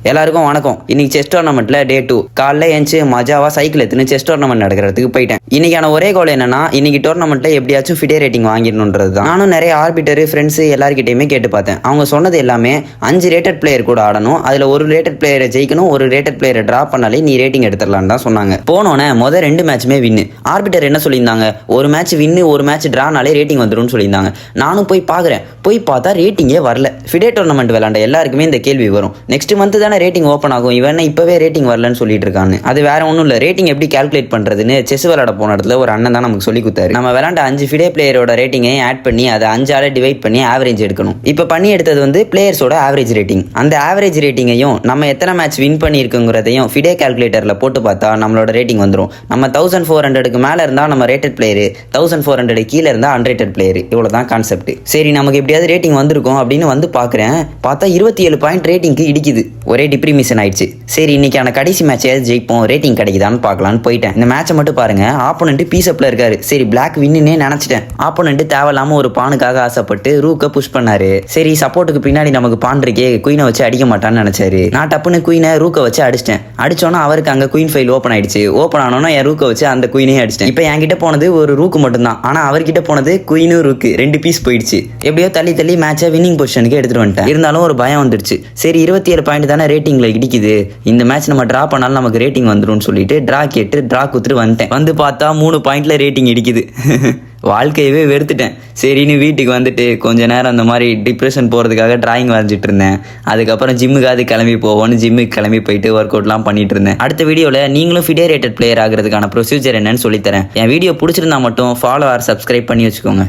எல்லாருக்கும் வணக்கம். இன்னைக்கு செஸ் டோர்னமெண்ட்ல டே 2 காலைல ஏஞ்சி மஜாவா சைக்கிள் எடுத்துன்னு செஸ் டோர்னமெண்ட் நடக்கிறதுக்கு போயிட்டேன். இன்னைக்கான ஒரே கோல் என்னன்னா, இன்னைக்கு டோர்னமெண்ட்ல எப்படியாச்சும் ஃபிடே ரேட்டிங் வாங்கிடணுன்றது தான். நானும் நிறைய ஆர்பிட்டர் ஃப்ரெண்ட்ஸ் எல்லாருக்கிட்டையுமே கேட்டு பார்த்தேன். அவங்க சொன்னது எல்லாமே 5 ரேட்டட் பிளேயர் கூட ஆடணும், அதுல ஒரு ரேட்டட் பிளேயரை ஜெயிக்கணும், ஒரு ரேட்டட் பிளேயரை டிரா பண்ணாலே நீ ரேட்டிங் எடுத்துடலான்னு தான் சொன்னாங்க. போனோன்னே முதல் 2 மேட்சுமே வின்னு. ஆர்பிட்டர் என்ன சொல்லியிருந்தாங்க, ஒரு மேட்ச் வின்னு ஒரு மேட்ச் டிரானாலே ரேட்டிங் வந்துடும் சொல்லியிருந்தாங்க. நானும் போய் பார்க்குறேன். போய் பார்த்தா ரேட்டிங்கே வரல. ஃபிடே டோர்னமெண்ட் விளையாண்ட எல்லாருக்குமே இந்த கேள்வி வரும், நெக்ஸ்ட் மந்த் தானே ரேட்டிங் ஓப்பன் ஆகும், இவன் இப்பவே ரேட்டிங் வரலன்னு சொல்லிட்டு இருக்காங்க. அது வேற ஒன்றும் இல்லை, ரேட்டிங் எப்படி கால்குலேட் பண்றதுன்னு செஸ் விளையாட போன இடத்துல ஒரு அண்ணன் தான் நமக்கு சொல்லி கொடுத்தாரு. நம்ம விளையாண்ட 5 ஃபிடே பிளேயரோட ரேட்டிங்கை ஆட் பண்ணி அதை 5ஆல டிவைட் பண்ணி ஆவரேஜ் எடுக்கணும். இப்போ பண்ணி எடுத்தது வந்து பிளேயர்ஸோட ஆவரேஜ் ரேட்டிங். அந்த ஆவரேஜ் ரேட்டிங்கையும் நம்ம எத்தனை மேட்ச் வின் பண்ணியிருக்குங்கிறதையும் ஃபிடே கால்குலேட்டர்ல போட்டு பார்த்தா நம்மளோட ரேட்டிங் வந்துடும். நம்ம 1400க்கு மேல இருந்தா நம்ம ரேட்டட் பிளேயர், 1400 கீழே இருந்தா அன்ரேட்டட் பிளேயர். இவ்வளவுதான் கான்செப்ட். சரி, நமக்கு எப்படியாவது ரேட்டிங் வந்திருக்கும் அப்படின்னு வந்து பார்க்குறேன். பார்த்தா 27 பாயிண்ட் ரேட்டிங்க்கு இடிக்குது. ஒரே டிப்ரிமிஷன் ஆயிடுச்சு. சரி, இன்னைக்கான கடைசி மேட்ச் ஜெயிப்போம், ரேட்டிங் கிடைக்குதான்னு பார்க்கலான்னு போயிட்டேன். இந்த மேட்சை மட்டும் பாருங்க, ஆப்போனன்ட் பீஸ்அப்ல இருக்காரு. சரி, பிளாக் வின்னு நினைச்சிட்டேன். ஆப்போனன்ட் தேவையில்லாம ஒரு பானுக்காக ஆசைப்பட்டு ரூக்க புஷ் பண்ணாரு. சரி, சப்போர்ட்டுக்கு பின்னாடி நமக்கு பான் இருக்கே, குயினை வச்சு அடிக்க மாட்டான்னு நினைச்சாரு. நான் டப்புன்னு குயினை ரூக்க வச்சு அடிச்சிட்டேன். அடிச்சோன்னா அவருக்கு அங்க குயின் ஃபைல் ஓப்பன் ஆயிடுச்சு. ஓப்பன் ஆனோன்னா என் ரூக்க வச்சு அந்த குயினையும் அடிச்சிட்டேன். இப்போ என்கிட்ட போனது ஒரு ரூக்கு மட்டும்தான், ஆனா அவர்கிட்ட போனது குயினும் ரூக்கு 2 பீஸ் போயிடுச்சு. எப்படியோ தள்ளி தள்ளி மேட்சை வின்னிங் பொசிஷனுக்கு எடுத்துட்டு வந்துட்டேன். இருந்தாலும் ஒரு பயம் வந்துருச்சு. சரி, 27 பாயிண்ட் தானே ரேட்டிங்ல இடிக்குது, இந்த மேட்ச் நம்ம டிரா பண்ணாலும் நமக்கு ரேட்டிங் வந்துடும் சொல்லிட்டு டிரா கேட்டு டிரா குத்துட்டு வந்துட்டேன். வந்து பார்த்தா 3 பாயிண்ட்ல ரேட்டிங் இடிக்குது. வாழ்க்கையவே வெறுத்துட்டேன். சரின்னு வீட்டுக்கு வந்துட்டு கொஞ்ச நேரம் அந்த மாதிரி டிப்ரெஷன் போகிறதுக்காக டிராயிங் வரைஞ்சிட்டு இருந்தேன். அதுக்கப்புறம் ஜிம்முக்காவது கிளம்பி போவோன்னு ஜிம்முக்கு கிளம்பி போயிட்டு ஒர்க் அவுட்லாம் பண்ணிட்டு இருந்தேன். அடுத்த வீடியோவில் நீங்களும் ஃபிடே ரேட்டட் பிளேயர் ஆகிறதுக்கான ப்ரொசீஜர் என்னன்னு சொல்லித்தரேன். என் வீடியோ பிடிச்சிருந்தா மட்டும் ஃபாலோ ஆர் சப்ஸ்கிரைப் பண்ணி வச்சுக்கோங்க.